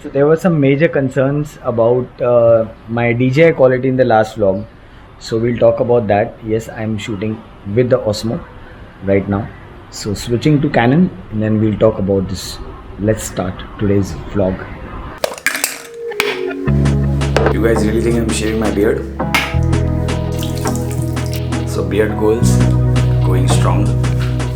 So there were some major concerns about my DJI quality in the last vlog. So we'll talk about that. Yes, I'm shooting with the Osmo right now. So switching to Canon and then we'll talk about this. Let's start today's vlog. You guys really think I'm shaving my beard? So beard goals going strong.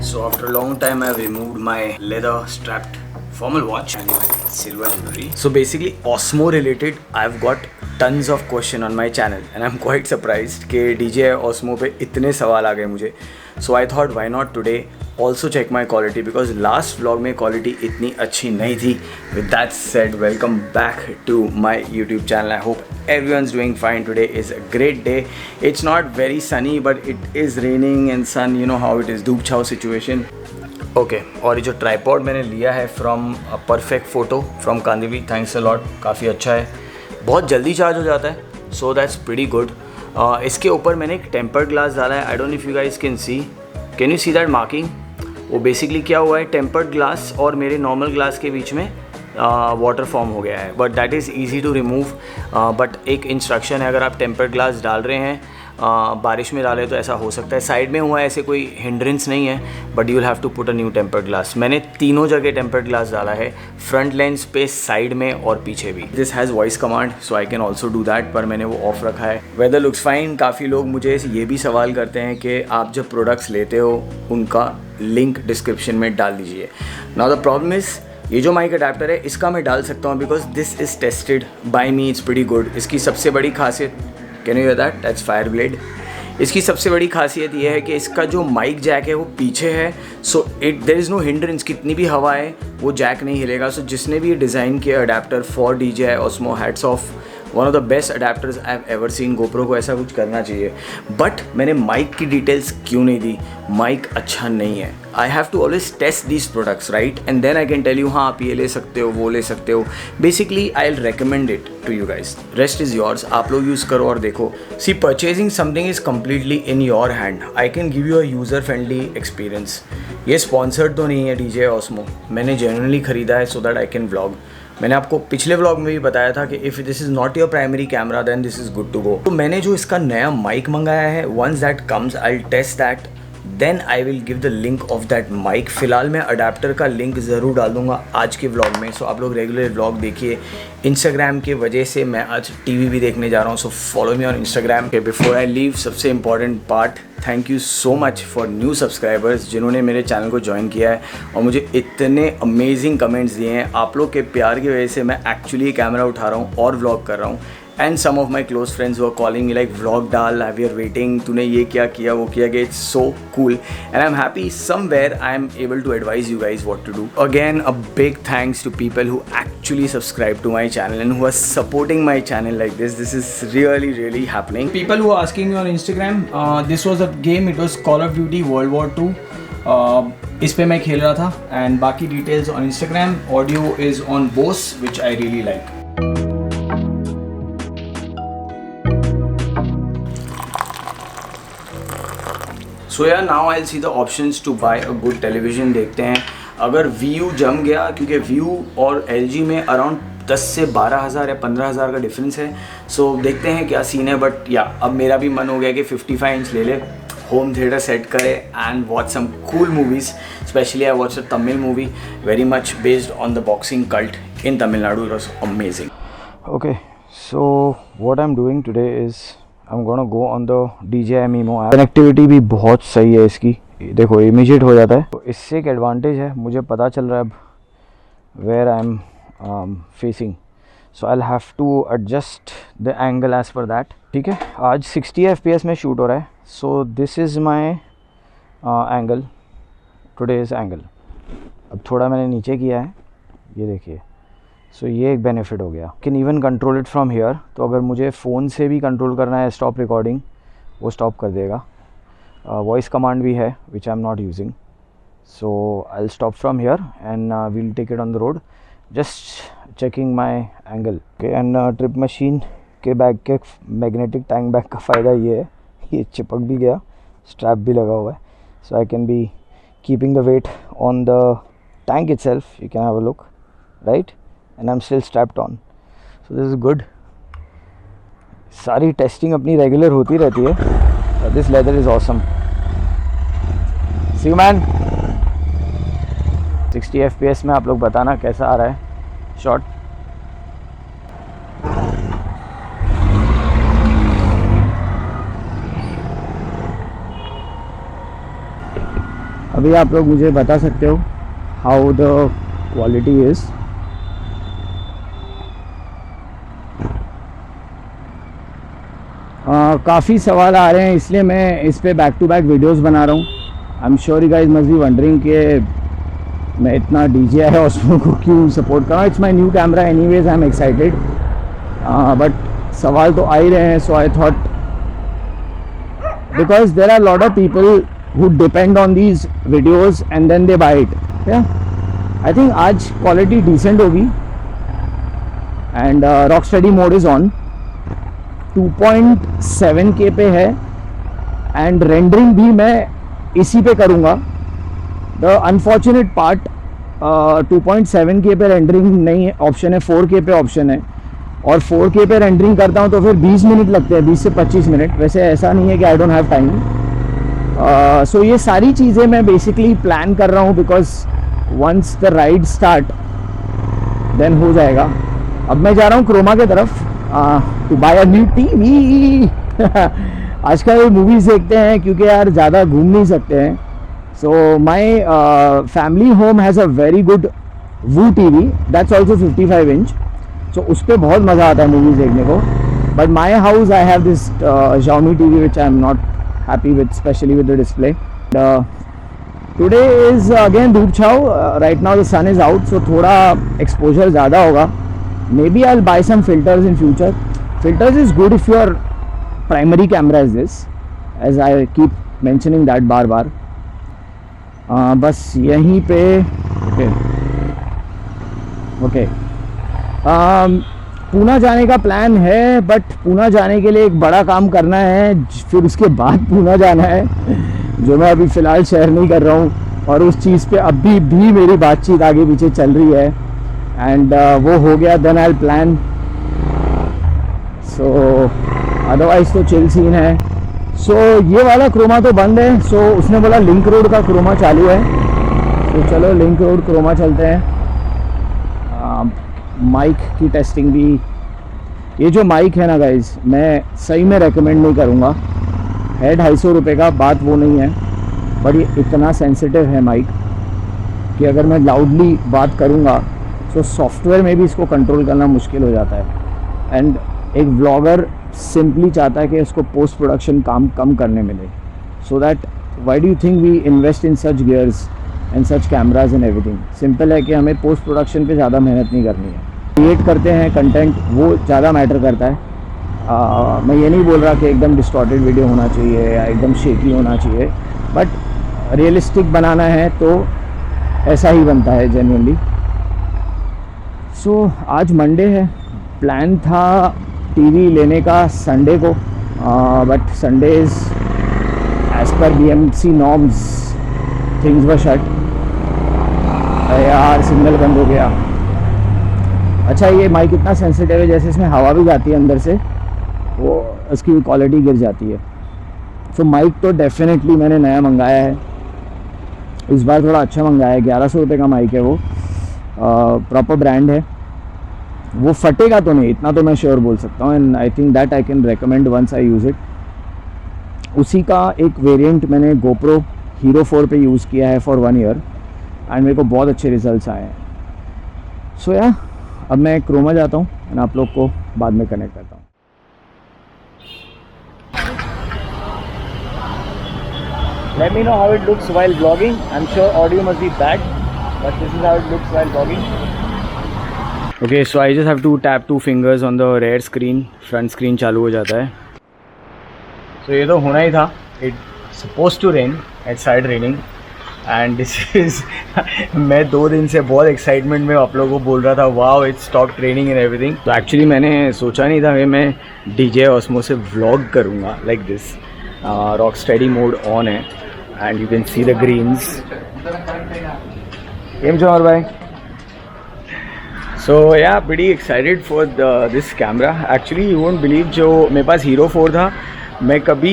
So after a long time I've removed my leather strapped formal watch and silver jewelry. So basically Osmo related I've got tons of question on my channel and I'm quite surprised कि DJI Osmo पे इतने सवाल आ गए मुझे. So I thought why not today also check my quality because last vlog में quality इतनी अच्छी नहीं थी. With that said, welcome back to my YouTube channel. I hope everyone's doing fine. Today is a great day. It's not very sunny but it is raining and sun, you know how it is, धूप छाव situation. Okay और ये जो tripod मैंने लिया है from perfect photo from Kandivali, thanks a lot, काफ़ी अच्छा है, बहुत जल्दी चार्ज हो जाता है, सो दैट्स प्रीटी गुड. इसके ऊपर मैंने एक टेम्पर्ड ग्लास डाला है. I don't know if you guys can you see that marking. वो बेसिकली क्या हुआ है, टेम्पर्ड ग्लास और मेरे नॉर्मल ग्लास के बीच में वाटर फॉर्म हो गया है, but that is easy to remove. But एक इंस्ट्रक्शन है, अगर आप टेम्पर्ड ग्लास डाल रहे हैं बारिश में डाले तो ऐसा हो सकता है. साइड में हुआ है, ऐसे कोई हिंड्रेंस नहीं है, but you will have to put a new tempered glass. मैंने तीनों जगह टेम्पर्ड ग्लास डाला है, फ्रंट लेंस पे, साइड में और पीछे भी. This has voice command so I can also do that, पर मैंने वो ऑफ रखा है. Weather looks fine. काफ़ी लोग मुझे ये भी सवाल करते हैं कि आप जब प्रोडक्ट्स लेते हो उनका लिंक डिस्क्रिप्शन में डाल दीजिए. नाउ द प्रॉब्लम इज़ ये जो माइक अडेप्टर है इसका मैं डाल सकता हूँ because this is tested by me, it's pretty good. इसकी सबसे बड़ी खासियत, can you here that, that's fire blade. इसकी सबसे बड़ी खासियत ये है कि इसका जो माइक जैक है वो पीछे है, so there is no hindrance. कितनी भी हवा है वो जैक नहीं हिलेगा. सो जिसने भी ये डिज़ाइन किया adapter for DJI Osmo, hats off, one of the best adapters I have ever seen. GoPro को ऐसा कुछ करना चाहिए. बट मैंने माइक की डिटेल्स क्यों नहीं दी, माइक अच्छा नहीं है. I have to always test these products right and then I can tell you हाँ आप ये ले सकते हो, वो ले सकते हो. Basically I will recommend it to you guys, rest is yours. आप लोग यूज़ करो और देखो. See, purchasing something is completely in your hand. I can give you a user friendly experience. ये स्पॉन्सर्ड तो नहीं है DJI Osmo, मैंने जेन्युइनली ख़रीदा है so that I can vlog. मैंने आपको पिछले व्लॉग में भी बताया था कि if this is not your primary camera then this is good to go. तो मैंने जो इसका नया माइक मंगाया है, once that comes I will test that, then I will give the link of that mic. फ़िलहाल मैं अडेप्टर का लिंक ज़रूर डाल दूंगा आज के व्लॉग में. सो आप लोग रेगुलर व्लॉग देखिए. इंस्टाग्राम के वजह से मैं आज TV भी देखने जा रहा हूँ, so follow me on Instagram. Before I leave, सबसे important part, thank you so much for new subscribers जिन्होंने मेरे चैनल को ज्वाइन किया है और मुझे इतने अमेजिंग कमेंट्स दिए हैं. आप लोग के प्यार की वजह से मैं एक्चुअली कैमरा उठा रहा हूँ और व्लॉग कर रहा हूँ. And some of my close friends were calling me like vlog डाल, वी आर वेटिंग, तूने ये क्या किया, वो किया गया. It's so cool and I am happy somewhere I am able to advise you guys what to do. Again a big thanks to people who actually subscribe to my channel and who are supporting my channel like this. This is really happening. People who are asking me on Instagram, this was a game, it was Call of Duty World War 2. इस पे मैं खेल रहा था and बाकी details on Instagram. Audio is on Bose which I really like. So yeah, now I'll see the options to buy a good television. देखते हैं अगर VU जम गया, क्योंकि VU और LG में अराउंड 10 से 12,000 या 15,000 का डिफरेंस है. सो देखते हैं क्या सीन है. बट या अब मेरा भी मन हो गया कि 55 इंच ले ले, होम थिएटर सेट करे and watch some cool movies. Specially I watch a Tamil movie very much based on the boxing cult in Tamil Nadu. It was amazing. Okay, so what I am doing today is I'm gonna go on the DJI Mimo app. Connectivity भी बहुत सही है इसकी, देखो immediate हो जाता है. तो इससे एक एडवांटेज है, मुझे पता चल रहा है अब where I am facing. So I will have to adjust the angle as per that. ठीक है, आज 60 FPS में शूट हो रहा है. So this is my angle, today's angle. अब थोड़ा मैंने नीचे किया है, ये देखिए. सो ये एक बेनिफिट हो गया. Can even control it from here. तो अगर मुझे फ़ोन से भी कंट्रोल करना है स्टॉप रिकॉर्डिंग, वो स्टॉप कर देगा. वॉइस कमांड भी है which I am not using. So I will stop from here and we'll take it on the road. Just checking my angle. And trip machine के bag के magnetic tank bag का फ़ायदा ये है, ये चिपक भी गया, स्ट्रैप भी लगा हुआ है. So I can be keeping the weight on the tank itself. You can have a look, right? and I'm still strapped on. So this is good. सारी टेस्टिंग अपनी रेगुलर होती रहती है. This leather is awesome. See you man. 60 FPS में आप लोग बताना कैसा आ रहा है शॉट. अभी आप लोग मुझे बता सकते हो हाउ द क्वालिटी इज़. काफ़ी सवाल आ रहे हैं इसलिए मैं इस पे बैक टू बैक वीडियोस बना रहा हूँ. I am sure you guys must be wondering कि मैं इतना DJI Osmo को क्यों सपोर्ट कर रहा हूँ. It's my new camera anyways. I am excited but सवाल तो आ ही रहे हैं. So I thought because there are lot of people who depend on these videos and then they buy it. Yeah, I think आज quality decent होगी and Rocksteady mode is on. 2.7K पे है and rendering भी मैं इसी पे करूँगा. The unfortunate part 2.7K पे rendering नहीं है ऑप्शन है, 4K पे ऑप्शन है और 4K पे rendering करता हूँ तो फिर 20 मिनट लगते हैं, 20 से 25 मिनट. वैसे ऐसा नहीं है कि I don't have time. सो ये सारी चीज़ें मैं बेसिकली प्लान कर रहा हूँ because once the ride start then हो जाएगा. अब मैं जा रहा हूँ क्रोमा के तरफ to buy a new TV. आजकल मूवीज़ देखते हैं क्योंकि यार ज़्यादा घूम नहीं सकते हैं. So my family home has a very good Vu TV that's also 55 inch. सो उस पर बहुत मज़ा आता है मूवीज़ देखने को. But my house I have this Xiaomi TV which I am not happy with, especially with the display. Today is again धूप छाव. Right now the sun is out, so थोड़ा exposure ज़्यादा होगा. Maybe I'll buy some filters in future. Filters is good if your primary camera is this, as I keep mentioning that बार बार. बस यहीं पे okay. Poona जाने का प्लान है but Poona जाने के लिए एक बड़ा काम करना है. फिर उसके बाद पूना जाना है जो मैं अभी फ़िलहाल शेयर नहीं कर रहा हूँ. और उस चीज़ पे अभी भी मेरी बातचीत आगे पीछे चल रही है एंड वो हो गया then I plan. So otherwise तो चिल सीन है. सो ये वाला क्रोमा तो बंद है. सो उसने बोला लिंक रोड का क्रोमा चालू है. तो चलो लिंक रोड क्रोमा चलते हैं. माइक की टेस्टिंग भी. ये जो माइक है ना गाइज मैं सही में रेकमेंड नहीं करूँगा. है 250 रुपये का, बात वो नहीं है. बट ये इतना सेंसिटिव है माइक कि अगर मैं लाउडली बात करूँगा तो सॉफ्टवेयर में भी इसको कंट्रोल करना मुश्किल हो जाता है. एंड एक व्लॉगर सिंपली चाहता है कि उसको पोस्ट प्रोडक्शन काम कम करने मिले. So that why do you think we invest in such gears and such cameras and everything. Simple है कि हमें पोस्ट प्रोडक्शन पे ज़्यादा मेहनत नहीं करनी है. क्रिएट करते हैं कंटेंट वो ज़्यादा मैटर करता है. मैं ये नहीं बोल रहा कि एकदम डिस्टॉर्टेड वीडियो होना चाहिए या एकदम शेकी होना चाहिए. बट रियलिस्टिक बनाना है तो ऐसा ही बनता है जेन्युइनली. सो आज मंडे है. प्लान था टीवी लेने का संडे को but Sunday is as per BMC norms things were shut. यार सिग्नल बंद हो गया. अच्छा ये माइक इतना सेंसिटिव है जैसे इसमें हवा भी जाती है अंदर से वो उसकी क्वालिटी गिर जाती है. सो माइक तो डेफिनेटली मैंने नया मंगाया है. इस बार थोड़ा अच्छा मंगाया है. 1100 रुपये का माइक है वो. प्रॉपर ब्रांड है. वो फटेगा तो नहीं इतना तो मैं श्योर बोल सकता हूँ. And I think that I can recommend once I use it. उसी का एक वेरिएंट मैंने GoPro Hero 4 पे यूज़ किया है फॉर 1 ईयर एंड मेरे को बहुत अच्छे रिजल्ट्स आए हैं. सो या अब मैं क्रोमा जाता हूँ एंड आप लोग को बाद में कनेक्ट करता हूँ. Let me know how it looks while vlogging. I'm sure audio must be bad, but this is how it looks while vlogging. Okay, so I just have to tap 2 fingers on the rear screen. Front screen चालू हो जाता है. So ये तो होना ही था. It's supposed to rain. It started raining. And this is मैं 2 दिन से बहुत एक्साइटमेंट में आप लोगों को बोल रहा था wow it's stop training and everything. तो एक्चुअली मैंने सोचा नहीं था कि मैं DJI Osmo से व्लॉग करूँगा like this. Rocksteady mode on है and you can see the greens. केम છો भाई. So yeah, pretty excited for this camera. Actually, you won't believe जो मेरे पास Hero 4 था, मैं कभी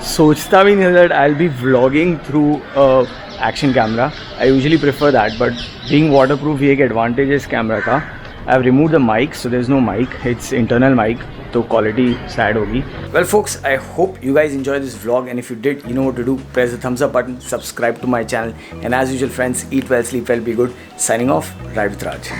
सोचता भी नहीं that I'll be vlogging through action camera. I usually prefer that, but being waterproof ये एक advantage है इस camera का. I've removed the mic, so there's no mic. It's internal mic, तो quality sad होगी. Well folks, I hope you guys enjoyed this vlog, and if you did, you know what to do. Press the thumbs up button, subscribe to my channel, and as usual friends, eat well, sleep well, be good. Signing off, Ride with Raj.